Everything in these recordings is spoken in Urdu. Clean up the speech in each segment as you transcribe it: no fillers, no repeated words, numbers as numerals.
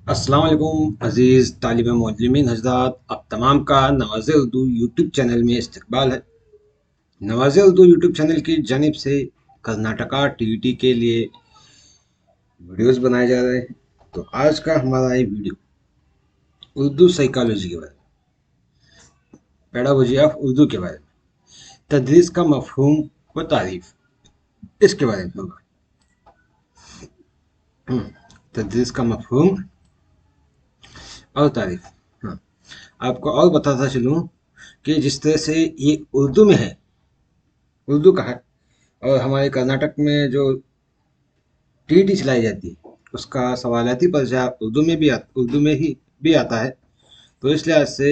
السلام علیکم عزیز طالب معلمین حضرات، آپ تمام کا نواز اردو یوٹیوب چینل میں استقبال ہے۔ نواز اردو یوٹیوب چینل کی جانب سے کرناٹکا ٹی وی ٹی کے لیے ویڈیوز بنائے جا رہے ہیں۔ تو آج کا ہمارا یہ ویڈیو اردو سائیکالوجی کے بارے میں، پیڈاگوجی آف اردو کے بارے میں، تدریس کا مفہوم و تعریف، اس کے بارے میں ہوگا۔ تدریس کا مفہوم اور تعریف۔ ہاں، آپ کو اور بتاتا چلوں کہ جس طرح سے یہ اردو میں ہے، اردو کا ہے، اور ہمارے کرناٹک میں جو ٹی ٹی چلائی جاتی ہے اس کا سوالاتی پرچہ اردو میں ہی بھی آتا ہے۔ تو اس لحاظ سے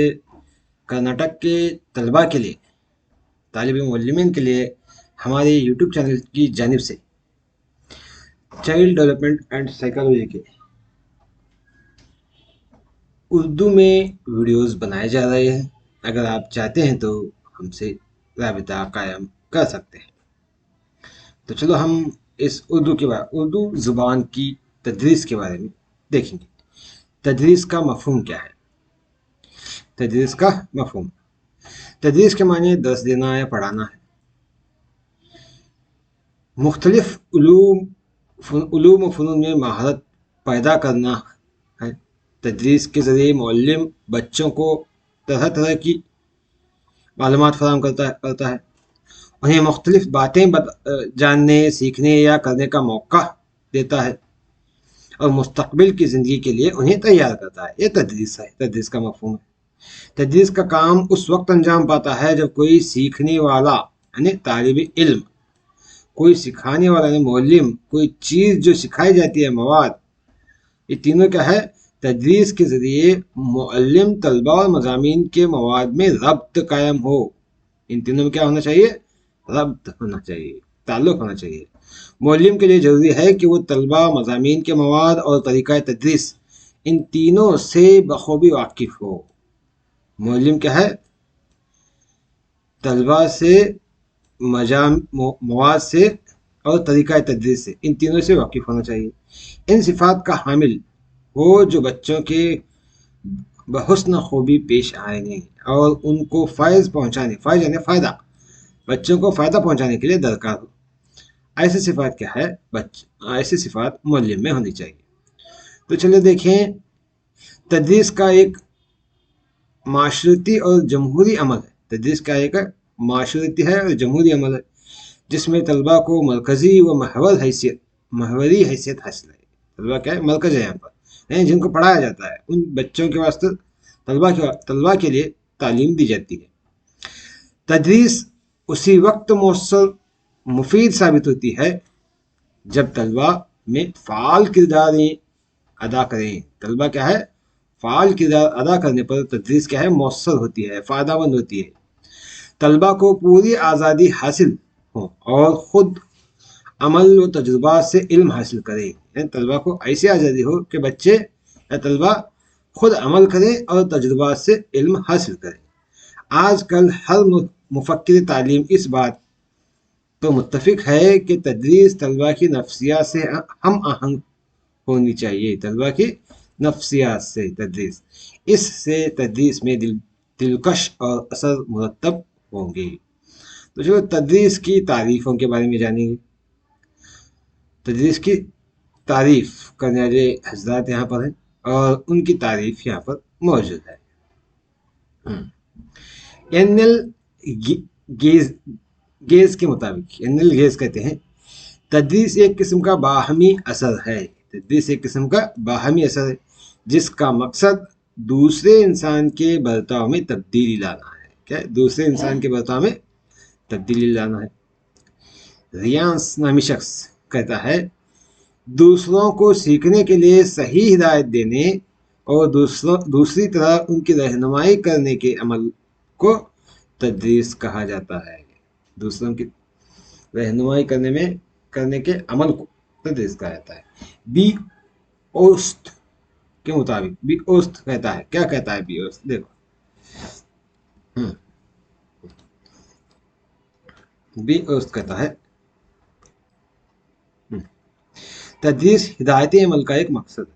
کرناٹک کے طلباء کے لیے، طالب معلمین کے لیے ہمارے یوٹیوب چینل کی جانب سے چائلڈ ڈیولپمنٹ اینڈ سائیکالوجی کے اردو میں ویڈیوز بنائے جا رہے ہیں۔ اگر آپ چاہتے ہیں تو ہم سے رابطہ قائم کر سکتے ہیں۔ تو چلو ہم اس اردو زبان کی تدریس کے بارے میں دیکھیں گے۔ تدریس کا مفہوم کیا ہے؟ تدریس کا مفہوم، تدریس کے معنی درس دینا یا پڑھانا ہے۔ مختلف علوم و فنون میں مہارت پیدا کرنا ہے۔ تدریس کے ذریعے معلم بچوں کو طرح طرح کی معلومات فراہم کرتا ہے، انہیں مختلف باتیں جاننے، سیکھنے یا کرنے کا موقع دیتا ہے، اور مستقبل کی زندگی کے لیے انہیں تیار کرتا ہے۔ یہ تدریس ہے، تدریس کا مفہوم ہے۔ تدریس کا کام اس وقت انجام پاتا ہے جب کوئی سیکھنے والا یعنی طالب علم، کوئی سکھانے والا یعنی معلم، کوئی چیز جو سکھائی جاتی ہے، مواد، یہ تینوں کیا ہے؟ تدریس کے ذریعے معلم، طلبہ اور مضامین کے مواد میں ربط قائم ہو۔ ان تینوں میں کیا ہونا چاہیے؟ ربط ہونا چاہیے، تعلق ہونا چاہیے۔ معلم کے لیے ضروری ہے کہ وہ طلبہ، مضامین کے مواد اور طریقہ تدریس، ان تینوں سے بخوبی واقف ہو۔ معلم کیا ہے؟ طلبہ سے، مواد سے اور طریقہ تدریس سے، ان تینوں سے واقف ہونا چاہیے۔ ان صفات کا حامل ہو جو بچوں کے بحسن خوبی پیش آنے اور ان کو فائز یعنی فائدہ، بچوں کو فائدہ پہنچانے کے لیے درکار ہو۔ ایسی صفات کیا ہے؟ ایسی صفات معلم میں ہونی چاہیے۔ تو چلے دیکھیں، تدریس کا ایک معاشرتی اور جمہوری عمل ہے۔ تدریس کا ایک معاشرتی ہے اور جمہوری عمل ہے، جس میں طلباء کو مرکزی و محوری حیثیت حاصل ہے۔ طلباء کیا ہے؟ مرکز ہے یہاں پر، جن کو پڑھایا جاتا ہے، ان بچوں کے واسطے، طلباء کے لیے تعلیم دی جاتی ہے۔ تدریس اسی وقت مؤثر مفید ثابت ہوتی ہے جب طلباء میں فعال کردار ادا کریں۔ طلباء کیا ہے؟ فعال کردار ادا کرنے پر تدریس کیا ہے؟ مؤثر ہوتی ہے، فائدہ مند ہوتی ہے۔ طلباء کو پوری آزادی حاصل ہو اور خود عمل و تجربات سے علم حاصل کریں۔ یعنی طلباء کو ایسی آزادی ہو کہ بچے یا طلباء خود عمل کریں اور تجربات سے علم حاصل کریں۔ آج کل ہر مفکر تعلیم اس بات تو متفق ہے کہ تدریس طلباء کی نفسیات سے ہم آہنگ ہونی چاہیے۔ طلباء کی نفسیات سے تدریس، اس سے تدریس میں دلکش اور اثر مرتب ہوں گے۔ تو جو تدریس کی تعریفوں کے بارے میں جانیں گے، تدریس کی تعریف کرنے والے حضرات یہاں پر ہیں اور ان کی تعریف یہاں پر موجود ہے۔ اینل گیز کے مطابق، اینل گیز کہتے ہیں تدریس ایک قسم کا باہمی اثر ہے۔ تدریس ایک قسم کا باہمی اثر ہے جس کا مقصد دوسرے انسان کے برتاؤ میں تبدیلی لانا ہے۔ کیا؟ دوسرے انسان کے برتاؤ میں تبدیلی لانا ہے۔ ریانس نامی شخص کہتا ہے، دوسروں کو سیکھنے کے لیے صحیح ہدایت دینے اور دوسری طرح ان کی رہنمائی کرنے کے عمل کو تدریس کہا جاتا ہے۔ دوسروں کی رہنمائی کرنے کے عمل کو تدریس کہا جاتا ہے۔ بی اوسٹ کے مطابق، بی اوسٹ کہتا ہے، کیا کہتا ہے بی اوسٹ؟ دیکھو، بی اوسٹ کہتا ہے تدریس ہدایتی عمل کا ایک مقصد ہے۔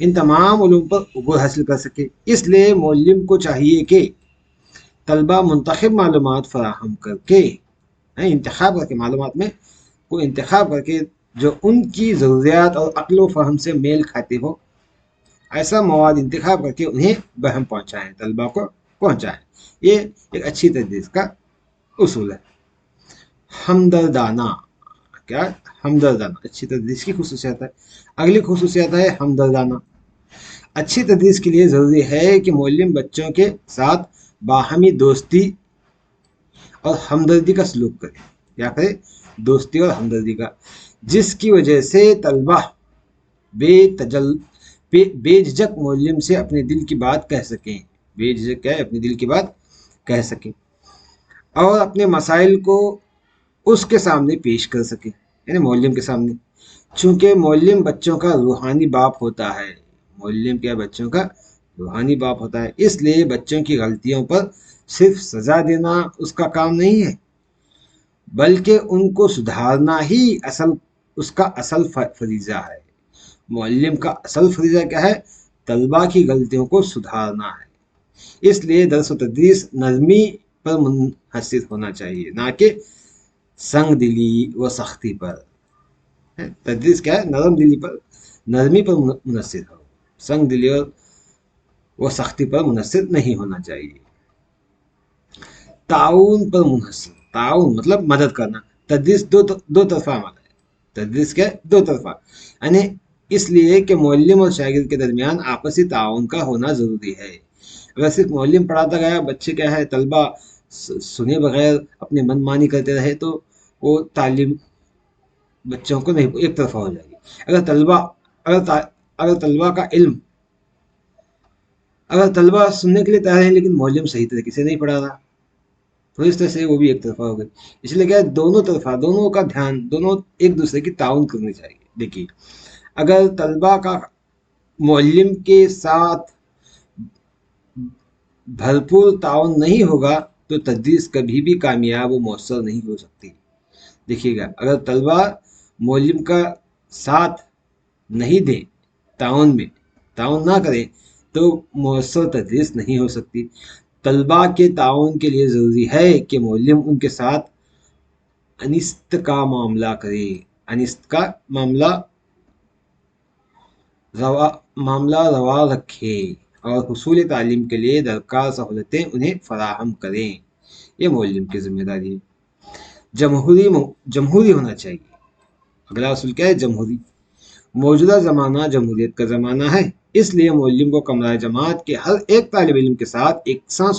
ان تمام علوم پر عبور حاصل کر سکے۔ اس لیے معلم کو چاہیے کہ طلبہ منتخب معلومات فراہم کر کے انتخاب کر کے معلومات میں کوئی انتخاب کر کے جو ان کی ضروریات اور عقل و فہم سے میل کھاتے ہو، ایسا مواد انتخاب کر کے انہیں بہم پہنچائیں، طلبہ کو پہنچائیں۔ یہ ایک اچھی تدریس کا اصول ہے۔ ہمدردانہ، کیا ہمدردانہ اچھی تدریس کی خصوصیت ہے۔ اگلی خصوصیت ہے ہمدردانہ۔ اچھی تدریس کے لیے ضروری ہے کہ معلم بچوں کے ساتھ باہمی دوستی اور ہمدردی کا سلوک کرے، یا کرے دوستی اور ہمدردی کا، جس کی وجہ سے طلبہ بے جھجک معلم سے اپنے دل کی بات کہہ سکیں، بے جھجک کیا ہے اپنے دل کی بات کہہ سکیں، اور اپنے مسائل کو اس کے سامنے پیش کر سکیں، یعنی معلم کے سامنے۔ چونکہ معلم بچوں کا روحانی باپ ہوتا ہے، معلم کیا بچوں کا روحانی باپ ہوتا ہے، اس لیے بچوں کی غلطیوں پر صرف سزا دینا اس کا کام نہیں ہے، بلکہ ان کو سدھارنا ہی اس کا اصل فریضہ ہے۔ معلم کا اصل فریضہ کیا ہے؟ طلبہ کی غلطیوں کو سدھارنا ہے۔ اس لیے درس و تدریس نرمی پر منحصر ہونا چاہیے، نہ کہ سنگ دلی و سختی پر۔ تدریس کیا ہے؟ نرمی پر منحصر ہو، سنگ دلی و سختی پر منحصر نہیں ہونا چاہیے۔ تعاون پر منحصر، تعاون مطلب مدد کرنا۔ تدریس دو طرفہ عمل ہے، تدریس کیا ہے؟ دو طرفہ، یعنی اس لیے کہ معلم اور شاگرد کے درمیان آپسی تعاون کا ہونا ضروری ہے۔ اگر صرف معلم پڑھاتا گیا، بچے کیا ہے طلبہ سنے بغیر اپنے من مانی کرتے رہے، تو وہ تعلیم بچوں کو نہیں، ایک طرفہ ہو جائے گی۔ اگر طلبہ سننے کے لیے تیار ہیں لیکن معلم صحیح طریقے سے نہیں پڑھا رہا، تو اس طرح سے وہ بھی ایک طرفہ ہو گئی۔ اس لیے کیا ہے دونوں طرفہ، دونوں کا دھیان، دونوں ایک دوسرے کی تعاون کرنی چاہیے۔ دیکھیے اگر طلبہ کا معلم کے ساتھ بھرپور تعاون نہیں ہوگا تو تدریس کبھی بھی کامیاب و مؤثر نہیں ہو سکتی۔ دیکھیے گا اگر طلبہ معلم کا ساتھ نہیں دیں، تعاون نہ کریں، تو مؤثر تدریس نہیں ہو سکتی۔ طلبہ کے تعاون کے لیے ضروری ہے کہ معلم ان کے ساتھ انست کا معاملہ کرے، انست کا معاملہ روا رکھے، اور حصول تعلیم کے لیے درکار سہولتیں انہیں فراہم کریں۔ یہ معلم کی ذمہ داری ہے۔ جمہوری ہونا چاہیے۔ اگلا اصول کیا ہے؟ جمہوری۔ موجودہ زمانہ جمہوریت کا زمانہ ہے، اس لیے معلم کو کمرہ جماعت کے ہر ایک طالب علم کے ساتھ یکساں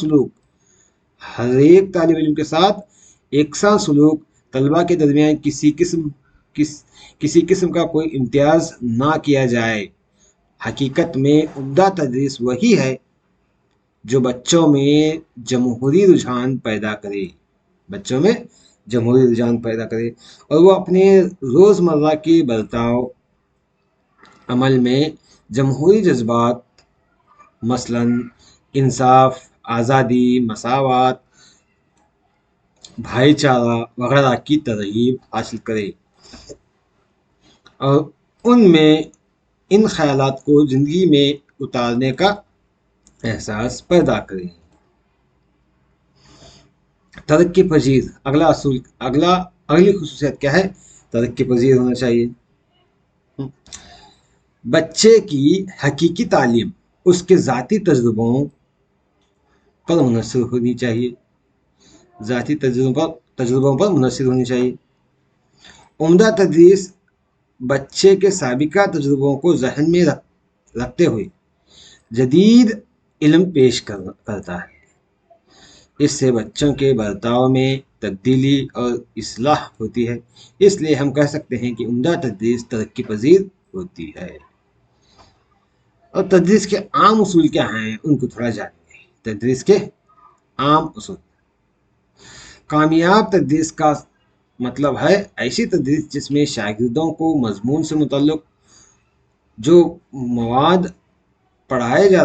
سلوک، طلبہ کے درمیان کسی قسم کا کوئی امتیاز نہ کیا جائے۔ حقیقت میں عمدہ تدریس وہی ہے جو بچوں میں جمہوری رجحان پیدا کرے، اور وہ اپنے روزمرہ کے برتاؤ عمل میں جمہوری جذبات، مثلا انصاف، آزادی، مساوات، بھائی چارہ وغیرہ کی ترغیب حاصل کرے، اور ان خیالات کو زندگی میں اتارنے کا احساس پیدا کریں۔ ترقی پذیر، اگلی خصوصیت کیا ہے؟ ترقی پذیر ہونا چاہیے۔ بچے کی حقیقی تعلیم اس کے ذاتی تجربوں پر منحصر ہونی چاہیے، عمدہ تدریس بچے کے سابقہ تجربوں کو ذہن میں رکھتے ہوئے جدید علم پیش کرتا ہے۔ اس سے بچوں کے برتاؤ میں تبدیلی اور اصلاح ہوتی ہے۔ اس لیے ہم کہہ سکتے ہیں کہ عمدہ تدریس ترقی پذیر ہوتی ہے۔ اور تدریس کے عام اصول کیا ہیں ان کو تھوڑا جانیں گے۔ تدریس کے عام اصول، کامیاب تدریس کا مطلب ہے ایسی تدریس جس میں شاگردوں کو مضمون سے متعلق جو مواد پڑھائے جا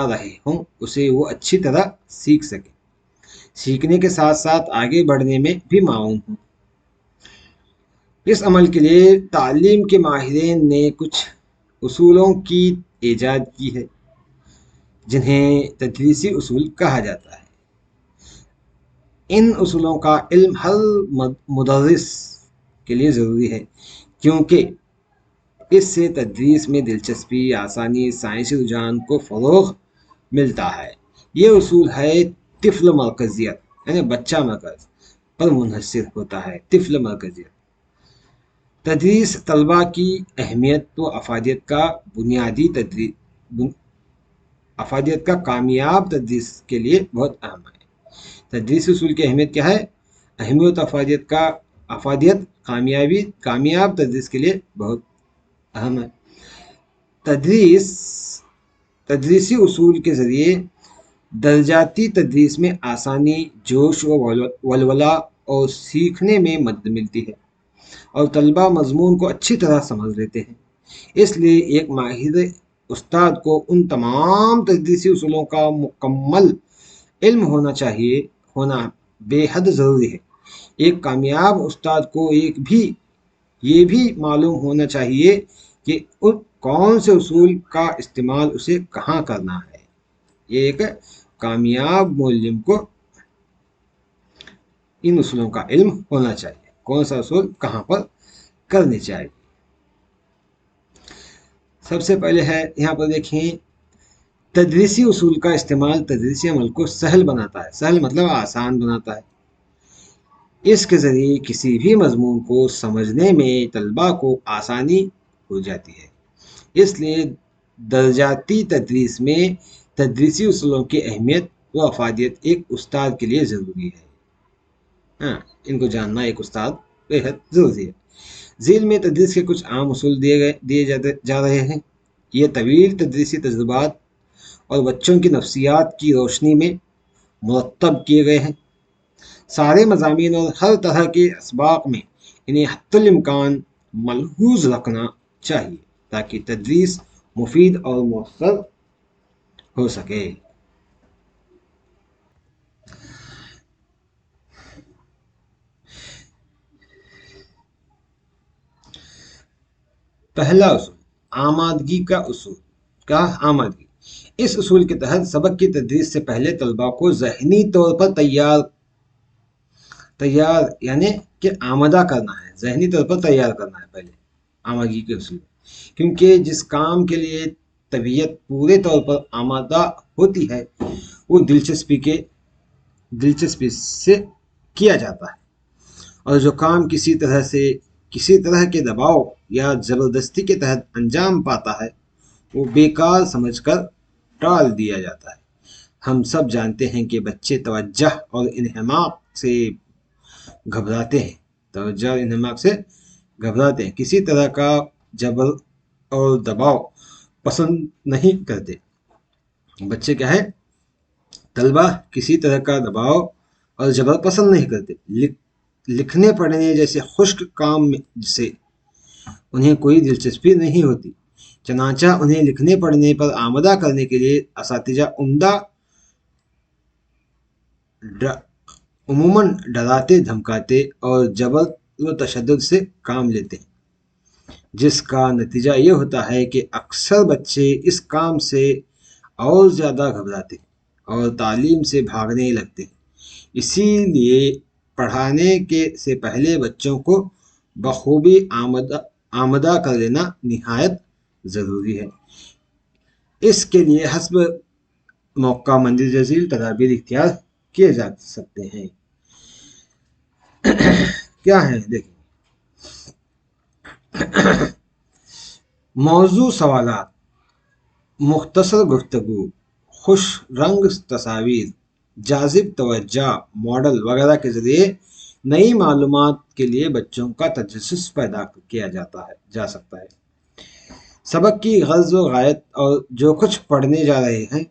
رہے ہوں اسے وہ اچھی طرح سیکھ سکیں، سیکھنے کے ساتھ ساتھ آگے بڑھنے میں بھی معاون ہوں۔ اس عمل کے لیے تعلیم کے ماہرین نے کچھ اصولوں کی ایجاد کی ہے جنہیں تدریسی اصول کہا جاتا ہے۔ ان اصولوں کا علم ہر مدرس کے لیے ضروری ہے کیونکہ اس سے تدریس میں دلچسپی، آسانی، سائنسی رجحان کو فروغ ملتا ہے۔ یہ اصول ہے طفل مرکزیت، یعنی بچہ مرکز پر منحصر ہوتا ہے۔ طفل مرکزیت تدریس طلباء کی اہمیت و افادیت کا کامیاب تدریس کے لیے بہت اہم ہے۔ تدریسی اصول کی اہمیت کیا ہے؟ اہمیت افادیت کامیاب تدریس کے لیے بہت اہم ہے۔ تدریسی اصول کے ذریعے درجاتی تدریس میں آسانی، جوش و ولولہ اور سیکھنے میں مدد ملتی ہے اور طلباء مضمون کو اچھی طرح سمجھ لیتے ہیں۔ اس لیے ایک ماہر استاد کو ان تمام تدریسی اصولوں کا مکمل علم ہونا بے حد ضروری ہے۔ ایک کامیاب استاد کو یہ بھی معلوم ہونا چاہیے کہ کون سے اصول کا استعمال اسے کہاں کرنا ہے۔ یہ ایک کامیاب معلم کو ان اصولوں کا علم ہونا چاہیے، کون سا اصول کہاں پر کرنے چاہیے۔ سب سے پہلے ہے یہاں پر دیکھیں، تدریسی اصول کا استعمال تدریسی عمل کو سہل بناتا ہے۔ سہل مطلب آسان بناتا ہے۔ اس کے ذریعے کسی بھی مضمون کو سمجھنے میں طلباء کو آسانی ہو جاتی ہے۔ اس لیے درجاتی تدریس میں تدریسی اصولوں کی اہمیت و افادیت ایک استاد کے لیے ضروری ہے۔ ان کو جاننا ایک استاد بے حد ضروری ہے۔ ذیل میں تدریس کے کچھ عام اصول دیے جا رہے ہیں۔ یہ طویل تدریسی تجربات اور بچوں کی نفسیات کی روشنی میں مرتب کیے گئے ہیں۔ سارے مضامین اور ہر طرح کے اسباق میں انہیں حتی الامکان ملحوظ رکھنا چاہیے تاکہ تدریس مفید اور مؤثر ہو سکے۔ پہلا اصول، آمادگی کا اصول۔ آمادگی، اس اصول کے تحت سبق کی تدریس سے پہلے طلباء کو ذہنی طور پر تیار یعنی کہ آمادہ کرنا ہے، ذہنی طور پر تیار کرنا ہے پہلے آمادگی کے اصول، کیونکہ جس کام کے لیے طبیعت پورے طور پر آمادہ ہوتی ہے وہ دلچسپی سے کیا جاتا ہے، اور جو کام کسی طرح کے دباؤ یا زبردستی کے تحت انجام پاتا ہے وہ بیکار سمجھ کر ٹال دیا جاتا ہے۔ ہم سب جانتے ہیں کہ بچے توجہ اور انہماک سے گھبراتے ہیں، کسی طرح کا جبر اور دباؤ پسند نہیں کرتے۔ بچے کیا ہے؟ طلبہ کسی طرح کا دباؤ اور جبر پسند نہیں کرتے۔ لکھنے پڑھنے جیسے خشک کام سے انہیں کوئی دلچسپی نہیں ہوتی، چنانچہ انہیں لکھنے پڑھنے پر آمادہ کرنے کے لیے اساتذہ عموماً ڈراتے دھمکاتے اور جبر و تشدد سے کام لیتے ہیں، جس کا نتیجہ یہ ہوتا ہے کہ اکثر بچے اس کام سے اور زیادہ گھبراتے ہیں اور تعلیم سے بھاگنے لگتے ہیں۔ اسی لیے پڑھانے سے پہلے بچوں کو بخوبی آمادہ کر لینا نہایت ضروری ہے۔ اس کے لیے حسب موقع مندرجہ ذیل تدابیر اختیار کیے جا سکتے ہیں۔ کیا ہے دیکھیں، موضوع سوالات، مختصر گفتگو، خوش رنگ تصاویر، جاذب توجہ ماڈل وغیرہ کے ذریعے نئی معلومات کے لیے بچوں کا تجسس پیدا کیا جا سکتا ہے۔ سبق کی غرض و غایت اور جو کچھ پڑھنے جا رہے ہیں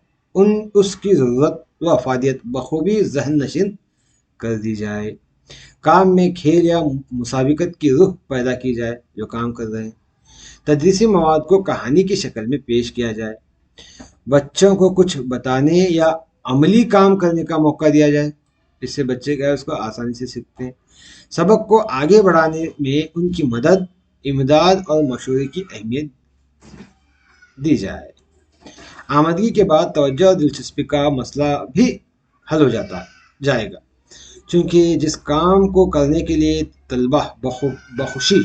اس کی ضرورت و افادیت بخوبی ذہن نشین کر دی جائے۔ کام میں کھیل یا مسابقت کی روح پیدا کی جائے۔ جو کام کر رہے ہیں تدریسی مواد کو کہانی کی شکل میں پیش کیا جائے، بچوں کو کچھ بتانے یا عملی کام کرنے کا موقع دیا جائے، اس سے بچے کیا اس کو آسانی سے سیکھتے ہیں۔ سبق کو آگے بڑھانے میں ان کی مدد، امداد اور مشورے کی اہمیت دی جائے۔ آمدگی کے بعد توجہ اور دلچسپی کا مسئلہ بھی حل ہو جائے گا، چونکہ جس کام کو کرنے کے لیے طلبہ بخوشی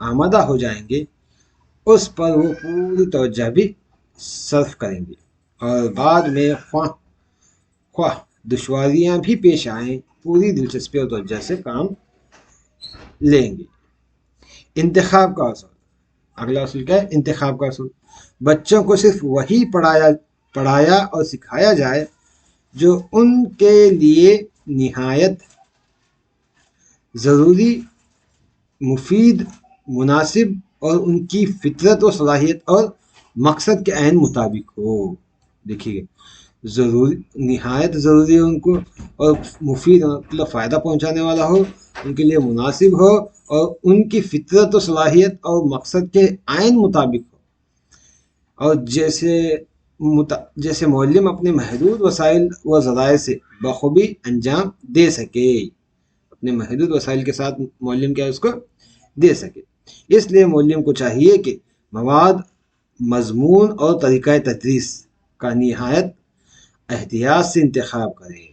آمادہ ہو جائیں گے اس پر وہ پوری توجہ بھی صرف کریں گے، اور بعد میں خواہ دشواریاں بھی پیش آئیں پوری دلچسپی اور توجہ سے کام لیں گے۔ انتخاب کا اصول، اگلا اصول کیا ہے؟ انتخاب کا اصول۔ بچوں کو صرف وہی پڑھایا اور سکھایا جائے جو ان کے لیے نہایت ضروری، مفید، مناسب اور ان کی فطرت و صلاحیت اور مقصد کے عین مطابق ہو۔ دیکھیے، ضروری، نہایت ضروری ان کو، اور مفید مطلب فائدہ پہنچانے والا ہو، ان کے لیے مناسب ہو، اور ان کی فطرت و صلاحیت اور مقصد کے عین مطابق ہو، اور جیسے معلم اپنے محدود وسائل و ذرائع سے بخوبی انجام دے سکے، اپنے محدود وسائل کے ساتھ معلم کیا اس کو دے سکے۔ اس لیے معلم کو چاہیے کہ مواد، مضمون اور طریقہ تدریس کا نہایت احتیاط سے انتخاب کرے،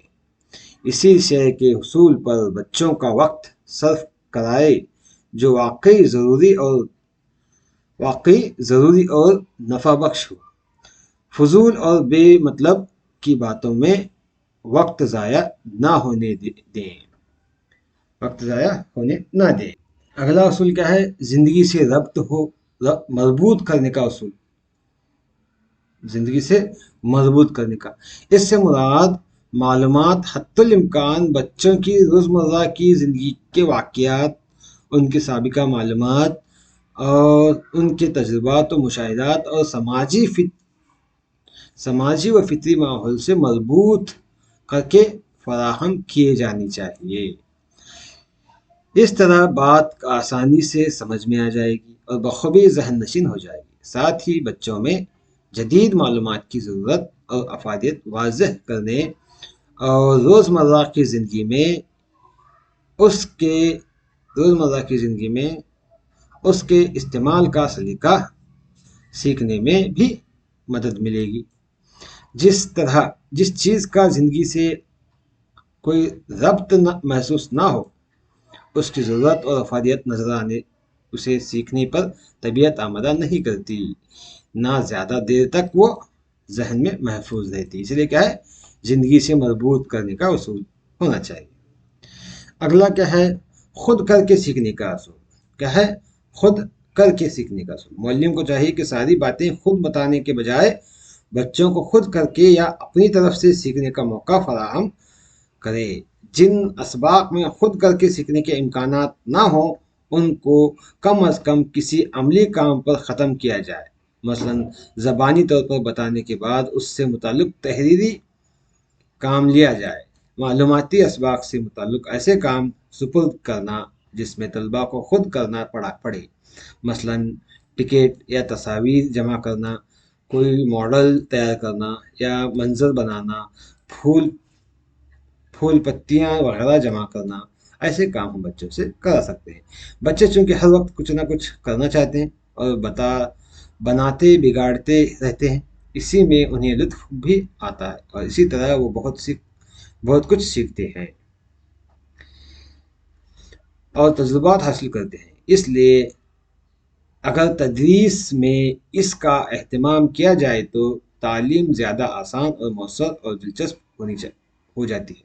اسی شے کے حصول پر بچوں کا وقت صرف کرائے جو واقعی ضروری اور نفع بخش ہو۔ فضول اور بے مطلب کی باتوں میں وقت ضائع نہ ہونے دیں۔ اگلا اصول کیا ہے؟ زندگی سے مربوط کرنے کا اصول، زندگی سے مربوط کرنے کا۔ اس سے مراد معلومات حتی الامکان بچوں کی روزمرہ کی زندگی کے واقعات، ان کے سابقہ معلومات اور ان کے تجربات و مشاہدات اور سماجی و فطری ماحول سے مربوط کر کے فراہم کیے جانی چاہیے۔ اس طرح بات آسانی سے سمجھ میں آ جائے گی اور بخوبی ذہن نشین ہو جائے گی، ساتھ ہی بچوں میں جدید معلومات کی ضرورت اور افادیت واضح کرنے اور روزمرہ کی زندگی میں اس کے استعمال کا سلیقہ سیکھنے میں بھی مدد ملے گی۔ جس چیز کا زندگی سے کوئی ربط محسوس نہ ہو، اس کی ضرورت اور افادیت نظر آنے اسے سیکھنے پر طبیعت آمدہ نہیں کرتی، نہ زیادہ دیر تک وہ ذہن میں محفوظ رہتی۔ اس لیے کیا ہے؟ زندگی سے مربوط کرنے کا اصول ہونا چاہیے۔ اگلا کیا ہے؟ خود کر کے سیکھنے کا اصول۔ کیا ہے؟ خود کر کے سیکھنے کا اصول۔ معلم کو چاہیے کہ ساری باتیں خود بتانے کے بجائے بچوں کو خود کر کے یا اپنی طرف سے سیکھنے کا موقع فراہم کرے۔ جن اسباق میں خود کر کے سیکھنے کے امکانات نہ ہوں ان کو کم از کم کسی عملی کام پر ختم کیا جائے، مثلا زبانی طور پر بتانے کے بعد اس سے متعلق تحریری کام لیا جائے۔ معلوماتی اسباق سے متعلق ایسے کام سپرد کرنا جس میں طلبہ کو خود کرنا پڑے، مثلا ٹکٹ یا تصاویر جمع کرنا، کوئی ماڈل تیار کرنا یا منظر بنانا، پھول پتیاں وغیرہ جمع کرنا، ایسے کام ہم بچوں سے کرا سکتے ہیں۔ بچے چونکہ ہر وقت کچھ نہ کچھ کرنا چاہتے ہیں اور بناتے بگاڑتے رہتے ہیں، اسی میں انہیں لطف بھی آتا ہے اور اسی طرح وہ بہت کچھ سیکھتے ہیں اور تجربات حاصل کرتے ہیں۔ اس لیے اگر تدریس میں اس کا اہتمام کیا جائے تو تعلیم زیادہ آسان اور مؤثر اور دلچسپ ہو جاتی ہے،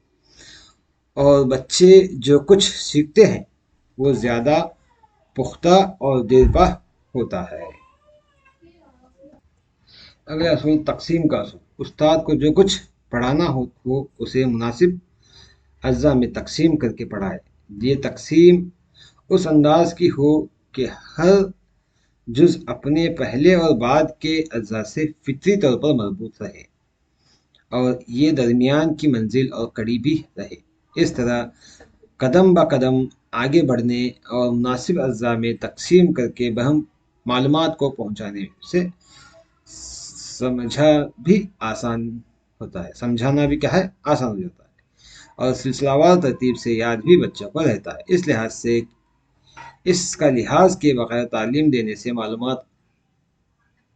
اور بچے جو کچھ سیکھتے ہیں وہ زیادہ پختہ اور دیرپا ہوتا ہے۔ اگلا اصول تقسیم کا اصول۔ استاد کو جو کچھ پڑھانا ہو وہ اسے مناسب اجزاء میں تقسیم کر کے پڑھائے۔ یہ تقسیم اس انداز کی ہو کہ ہر جز اپنے پہلے اور بعد کے اجزاء سے فطری طور پر مربوط رہے اور یہ درمیان کی منزل اور کڑی بھی رہے۔ اس طرح قدم با قدم آگے بڑھنے اور مناسب اجزاء میں تقسیم کر کے بہم معلومات کو پہنچانے سے سمجھانا بھی آسان ہو جاتا ہے اور سلسلہ وار ترتیب سے یاد بھی بچوں کو رہتا ہے۔ اس کا لحاظ کے بغیر تعلیم دینے سے معلومات